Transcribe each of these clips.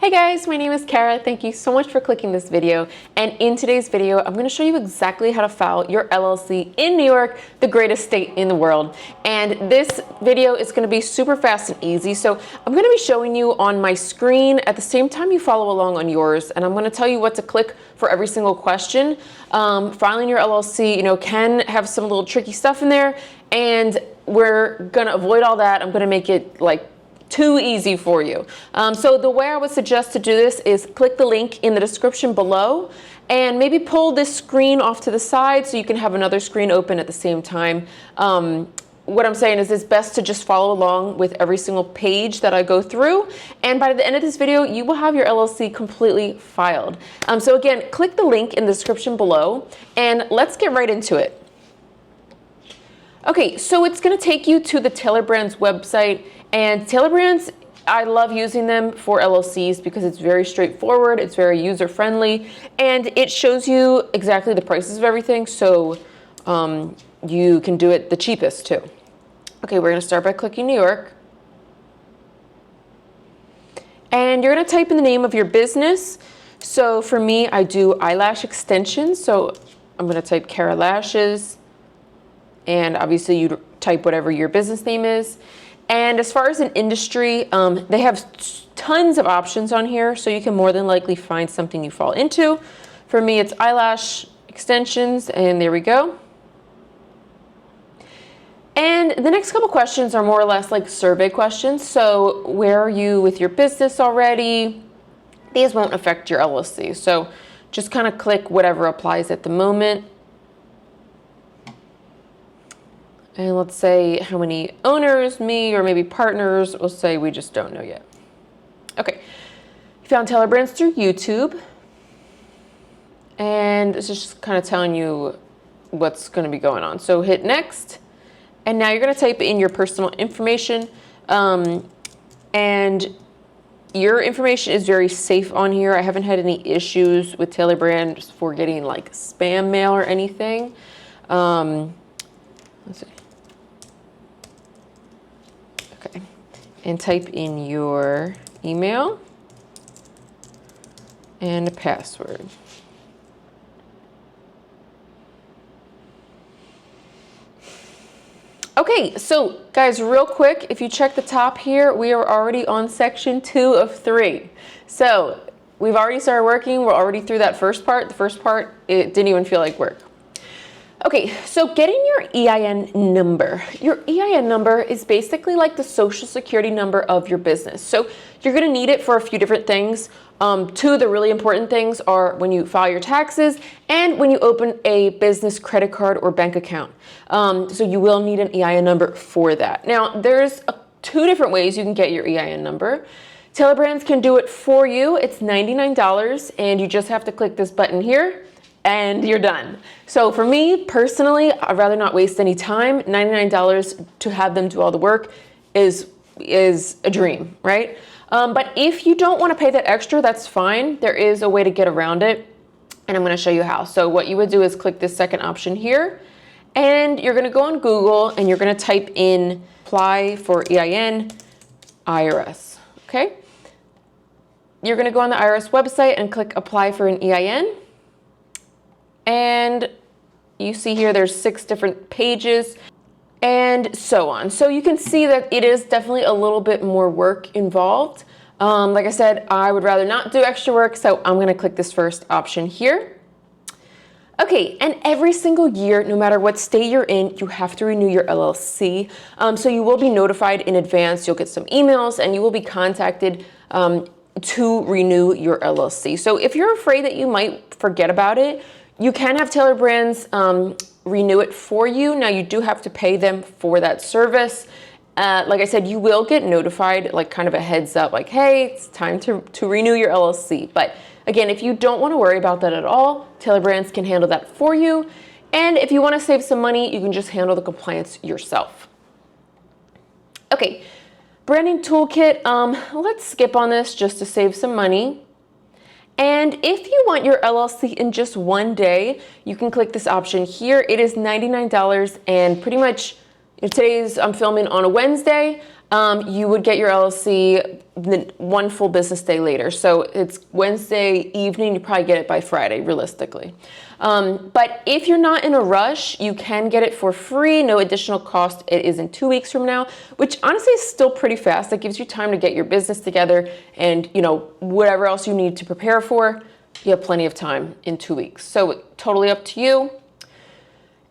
Hey guys, my name is Kara. Thank you so much for clicking this video. And in today's video, I'm going to show you exactly how to file your LLC in New York, the greatest state in the world. And this video is going to be super fast and easy. So I'm going to be showing you on my screen at the same time you follow along on yours. And I'm going to tell you what to click for every single question. Filing your LLC, can have some little tricky stuff in there. And we're going to avoid all that. I'm going to make it too easy for you. So the way I would suggest to do this is click the link in the description below and maybe pull this screen off to the side so you can have another screen open at the same time. What I'm saying is it's best to just follow along with every single page that I go through. And by the end of this video, you will have your LLC completely filed. So again, click the link in the description below and let's get right into it. Okay, so it's going to take you to the Taylor Brands website, and Taylor Brands, I love using them for LLCs because it's very straightforward, it's very user-friendly, and it shows you exactly the prices of everything, so you can do it the cheapest too. Okay, we're going to start by clicking New York. And you're going to type in the name of your business. So for me, I do eyelash extensions, so I'm going to type Kara Lashes. And obviously you type whatever your business name is. And as far as an industry, they have tons of options on here, so you can more than likely find something you fall into. For me, it's eyelash extensions, and there we go. And the next couple questions are more or less like survey questions. So where are you with your business already? These won't affect your LLC. So just kind of click whatever applies at the moment. And let's say how many owners, me, or maybe partners. We'll say we just don't know yet. Okay, you found Taylor Brands through YouTube. And it's just kind of telling you what's going to be going on. So hit next. And now you're going to type in your personal information. And your information is very safe on here. I haven't had any issues with Taylor Brands for getting like spam mail or anything. Let's see. Okay, and type in your email and a password. Okay, so guys, real quick, if you check the top here, we are already on section 2 of 3. So we've already started working. We're already through that first part. The first part, it didn't even feel like work. Okay, so getting your EIN number. Your EIN number is basically like the social security number of your business. So you're gonna need it for a few different things. Two of the really important things are when you file your taxes and when you open a business credit card or bank account. So you will need an EIN number for that. Now, there's two different ways you can get your EIN number. Taylor Brands can do it for you. It's $99 and you just have to click this button here and you're done. So for me personally, I'd rather not waste any time. $99 to have them do all the work is a dream, right? But if you don't want to pay that extra, that's fine. There is a way to get around it, and I'm going to show you how. So what you would do is click this second option here, and you're going to go on Google and you're going to type in apply for EIN IRS. Okay? You're going to go on the IRS website and click apply for an EIN. And you see here there's 6 different pages and so on. So you can see that it is definitely a little bit more work involved. Like I said, I would rather not do extra work, so I'm going to click this first option here. Okay, and every single year, no matter what state you're in, you have to renew your LLC. So you will be notified in advance. You'll get some emails and you will be contacted to renew your LLC. So if you're afraid that you might forget about it, you can have Taylor Brands renew it for you. Now you do have to pay them for that service. Like I said, you will get notified, like kind of a heads up, like, hey, it's time to renew your LLC. But again, if you don't want to worry about that at all, Taylor Brands can handle that for you. And if you want to save some money, you can just handle the compliance yourself. Okay, branding toolkit. Let's skip on this just to save some money. And if you want your LLC in just one day, you can click this option here. It is $99 and pretty much I'm filming on a Wednesday. You would get your LLC one full business day later. So it's Wednesday evening, you probably get it by Friday, realistically. But if you're not in a rush, you can get it for free, no additional cost. It is in 2 weeks from now, which honestly is still pretty fast. That gives you time to get your business together and, you know, whatever else you need to prepare for, you have plenty of time in 2 weeks. So totally up to you.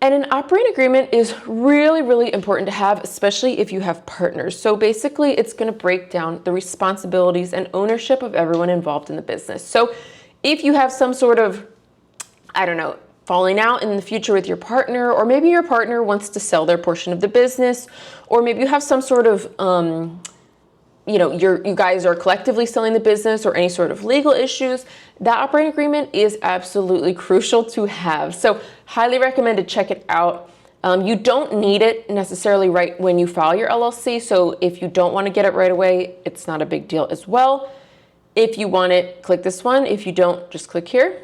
And an operating agreement is really, really important to have, especially if you have partners. So basically, it's going to break down the responsibilities and ownership of everyone involved in the business. So if you have some sort of, I don't know, falling out in the future with your partner, or maybe your partner wants to sell their portion of the business, or maybe you have some sort of, you know, you guys are collectively selling the business or any sort of legal issues, that operating agreement is absolutely crucial to have. So highly recommend to check it out. You don't need it necessarily right when you file your LLC. So if you don't want to get it right away, it's not a big deal as well. If you want it, click this one. If you don't, just click here.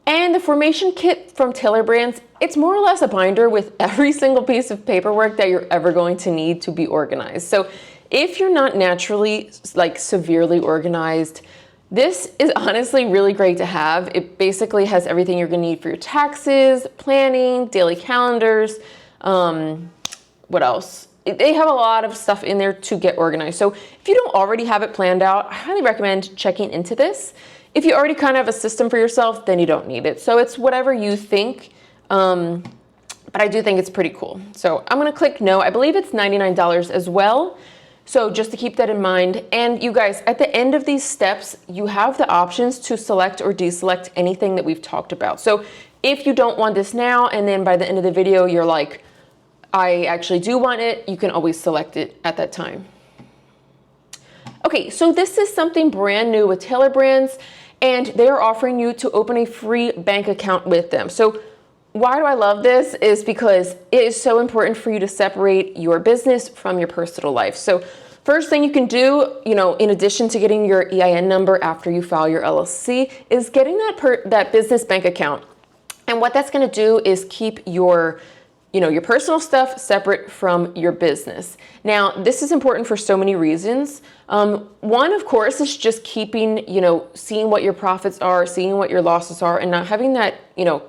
And the formation kit from Taylor Brands, it's more or less a binder with every single piece of paperwork that you're ever going to need to be organized. So if you're not naturally like severely organized, this is honestly really great to have. It basically has everything you're gonna need for your taxes, planning, daily calendars, what else? They have a lot of stuff in there to get organized. So if you don't already have it planned out, I highly recommend checking into this. If you already kind of have a system for yourself, then you don't need it. So it's whatever you think, but I do think it's pretty cool. So I'm gonna click no. I believe it's $99 as well. So just to keep that in mind. And you guys, at the end of these steps, you have the options to select or deselect anything that we've talked about. So if you don't want this now, and then by the end of the video, you're like, I actually do want it, you can always select it at that time. Okay, so this is something brand new with Taylor Brands, and they are offering you to open a free bank account with them. So why do I love this? Is because it is so important for you to separate your business from your personal life. So first thing you can do, you know, in addition to getting your EIN number after you file your LLC, is getting that business bank account. And what that's gonna do is keep your your personal stuff separate from your business. Now, this is important for so many reasons. One, of course, is just keeping, seeing what your profits are, seeing what your losses are, and not having that,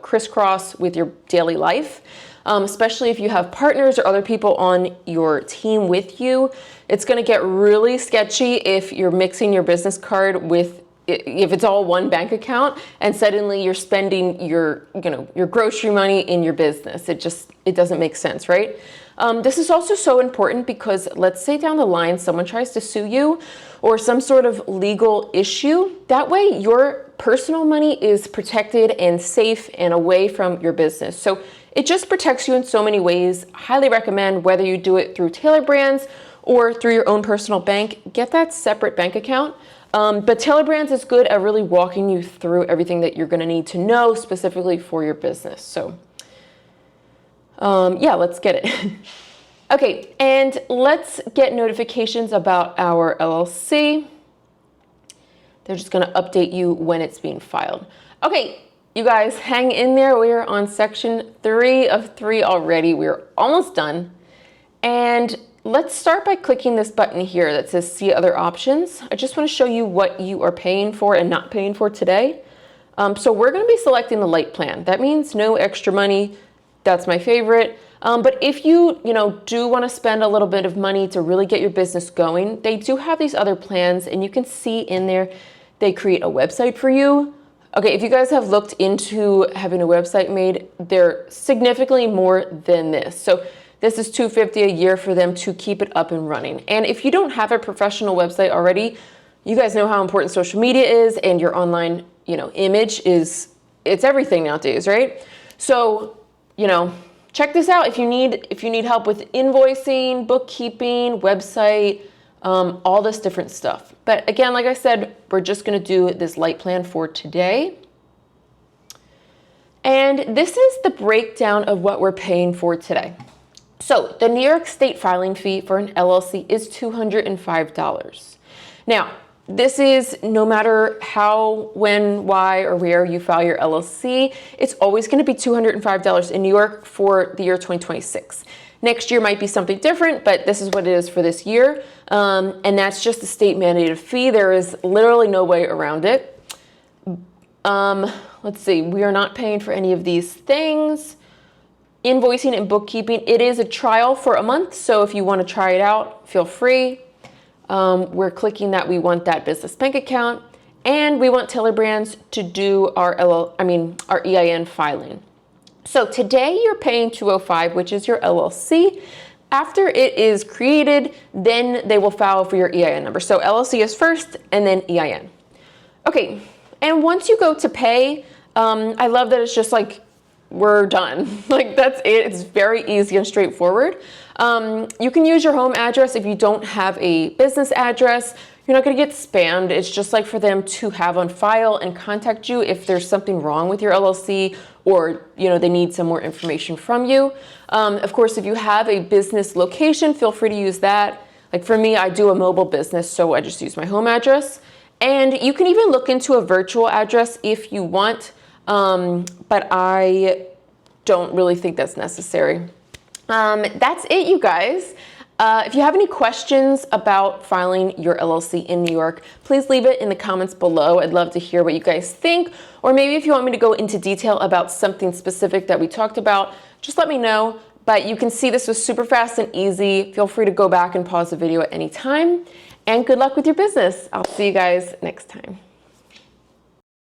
crisscross with your daily life. Especially if you have partners or other people on your team with you. It's gonna get really sketchy if you're mixing your business card with, if it's all one bank account and suddenly you're spending your grocery money in your business. It doesn't make sense, right? This is also so important because let's say down the line someone tries to sue you or some sort of legal issue. That way your personal money is protected and safe and away from your business. So it just protects you in so many ways. Highly recommend, whether you do it through Taylor Brands or through your own personal bank, get that separate bank account. But Taylor Brands is good at really walking you through everything that you're going to need to know specifically for your business. So yeah, let's get it. Okay, and let's get notifications about our LLC. They're just going to update you when it's being filed. Okay, you guys, hang in there. We are on section 3 of 3 already. We're almost done. And let's start by clicking this button here that says see other options. I just want to show you what you are paying for and not paying for today. So we're going to be selecting the light plan. That means no extra money. That's my favorite. But if you do want to spend a little bit of money to really get your business going, they do have these other plans, and you can see in there they create a website for you. Okay, if you guys have looked into having a website made, they're significantly more than this. So this is $250 a year for them to keep it up and running. And if you don't have a professional website already, you guys know how important social media is, and your online, image it's everything nowadays, right? So, check this out if you need help with invoicing, bookkeeping, website, all this different stuff. But again, like I said, we're just going to do this light plan for today. And this is the breakdown of what we're paying for today. So the New York State filing fee for an LLC is $205. Now, This is no matter how, when, why, or where you file your LLC, it's always going to be $205 in New York for the year 2026. Next year might be something different, but this is what it is for this year. And that's just the state mandated fee. There is literally no way around it. Let's see, we are not paying for any of these things. Invoicing and bookkeeping, it is a trial for a month. So if you want to try it out, feel free. We're clicking that we want that business bank account, and we want Taylor Brands to do our our EIN filing. So today you're paying $205, which is your LLC. After it is created, then they will file for your EIN number. So LLC is first and then EIN. Okay, and once you go to pay, I love that it's just like, we're done. Like that's it. It's very easy and straightforward. You can use your home address if you don't have a business address. You're not going to get spammed. It's just like for them to have on file and contact you if there's something wrong with your LLC or they need some more information from you. Of course, if you have a business location, feel free to use that. Like for me, I do a mobile business, so I just use my home address. And you can even look into a virtual address if you want. But I don't really think that's necessary. That's it, you guys. If you have any questions about filing your LLC in New York, please leave it in the comments below. I'd love to hear what you guys think. Or maybe if you want me to go into detail about something specific that we talked about, just let me know. But you can see this was super fast and easy. Feel free to go back and pause the video at any time. And good luck with your business. I'll see you guys next time.